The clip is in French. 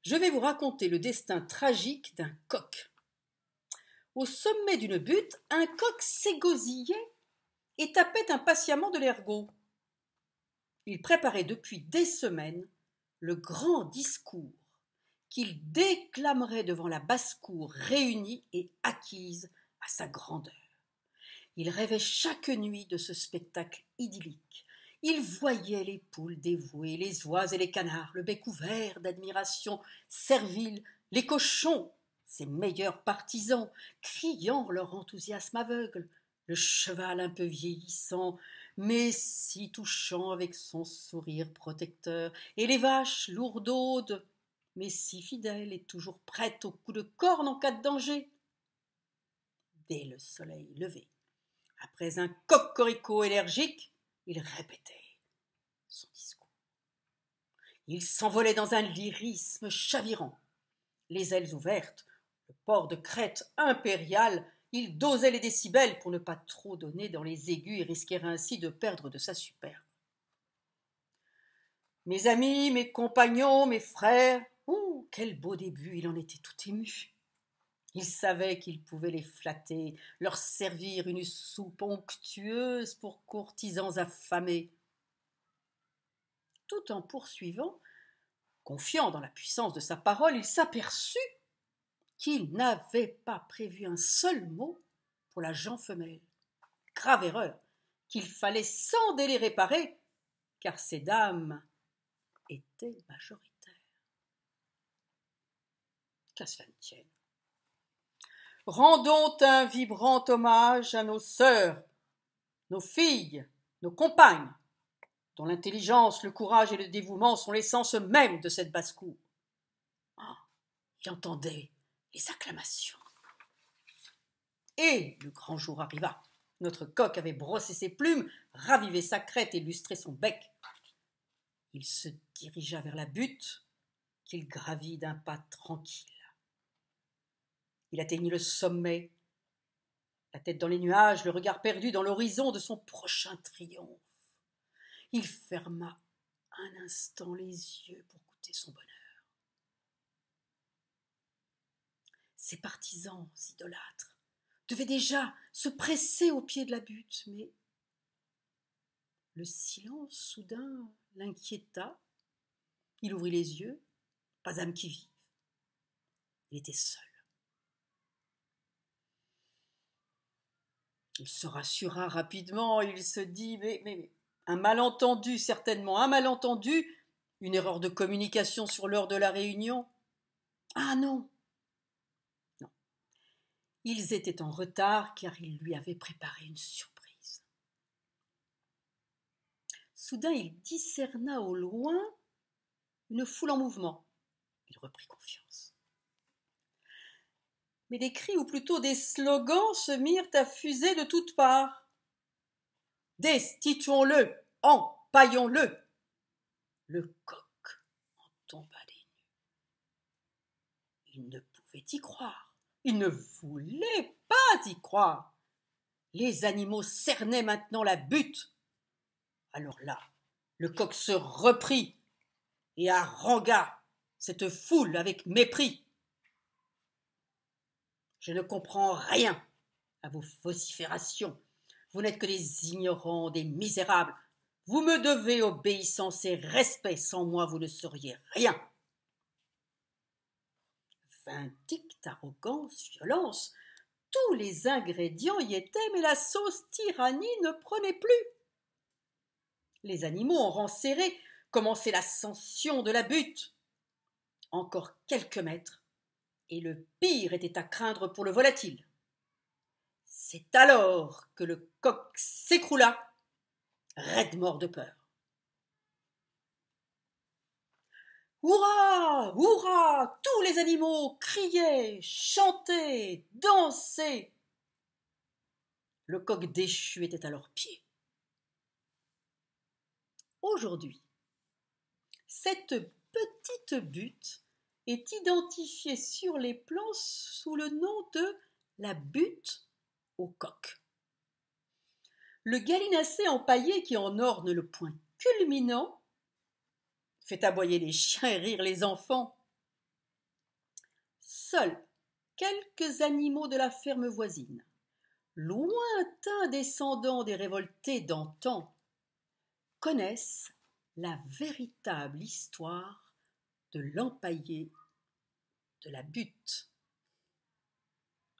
Je vais vous raconter le destin tragique d'un coq. Au sommet d'une butte, un coq s'égosillait et tapait impatiemment de l'ergot. Il préparait depuis des semaines le grand discours qu'il déclamerait devant la basse-cour réunie et acquise à sa grandeur. Il rêvait chaque nuit de ce spectacle idyllique. Il voyait les poules dévouées, les oies et les canards, le bec ouvert d'admiration servile, les cochons, ses meilleurs partisans, criant leur enthousiasme aveugle, le cheval un peu vieillissant, mais si touchant avec son sourire protecteur, et les vaches lourdaudes, mais si fidèles et toujours prêtes au coup de corne en cas de danger. Dès le soleil levé, après un cocorico énergique, il répétait son discours. Il s'envolait dans un lyrisme chavirant. Les ailes ouvertes, le port de crête impérial, il dosait les décibels pour ne pas trop donner dans les aigus et risquer ainsi de perdre de sa superbe. Mes amis, mes compagnons, mes frères, oh, quel beau début, il en était tout ému. Il savait qu'il pouvait les flatter, leur servir une soupe onctueuse pour courtisans affamés. Tout en poursuivant, confiant dans la puissance de sa parole, il s'aperçut qu'il n'avait pas prévu un seul mot pour la gent femelle. Grave erreur, qu'il fallait sans délai réparer, car ces dames étaient majoritaires. Qu'à cela ne tienne. Rendons un vibrant hommage à nos sœurs, nos filles, nos compagnes, dont l'intelligence, le courage et le dévouement sont l'essence même de cette basse-cour. Il entendait les acclamations. Et le grand jour arriva. Notre coq avait brossé ses plumes, ravivé sa crête et lustré son bec. Il se dirigea vers la butte, qu'il gravit d'un pas tranquille. Il atteignit le sommet, la tête dans les nuages, le regard perdu dans l'horizon de son prochain triomphe. Il ferma un instant les yeux pour goûter son bonheur. Ses partisans idolâtres devaient déjà se presser au pied de la butte, mais le silence soudain l'inquiéta. Il ouvrit les yeux, pas âme qui vive. Il était seul. Il se rassura rapidement, il se dit, mais un malentendu certainement, un malentendu, une erreur de communication sur l'heure de la réunion. Ah non, non. Ils étaient en retard car il lui avait préparé une surprise. Soudain, il discerna au loin une foule en mouvement. Il reprit confiance. Mais des cris, ou plutôt des slogans, se mirent à fuser de toutes parts. Destituons-le, empaillons-le. Le coq en tomba des nues. Il ne pouvait y croire. Il ne voulait pas y croire. Les animaux cernaient maintenant la butte. Alors là, le coq se reprit et harangua cette foule avec mépris. Je ne comprends rien à vos vociférations. Vous n'êtes que des ignorants, des misérables. Vous me devez obéissance et respect. Sans moi, vous ne seriez rien. Vindicte, arrogance, violence, tous les ingrédients y étaient, mais la sauce tyrannie ne prenait plus. Les animaux en rang serré commençaient l'ascension de la butte. Encore quelques mètres, et le pire était à craindre pour le volatile. C'est alors que le coq s'écroula, raide mort de peur. Hurrah! Hurrah! Tous les animaux criaient, chantaient, dansaient. Le coq déchu était à leurs pieds. Aujourd'hui, cette petite butte est identifiée sur les plans sous le nom de la butte au coq. Le gallinacé empaillé qui en orne le point culminant fait aboyer les chiens et rire les enfants. Seuls quelques animaux de la ferme voisine, lointains descendants des révoltés d'antan, connaissent la véritable histoire de l'empaillé de la butte.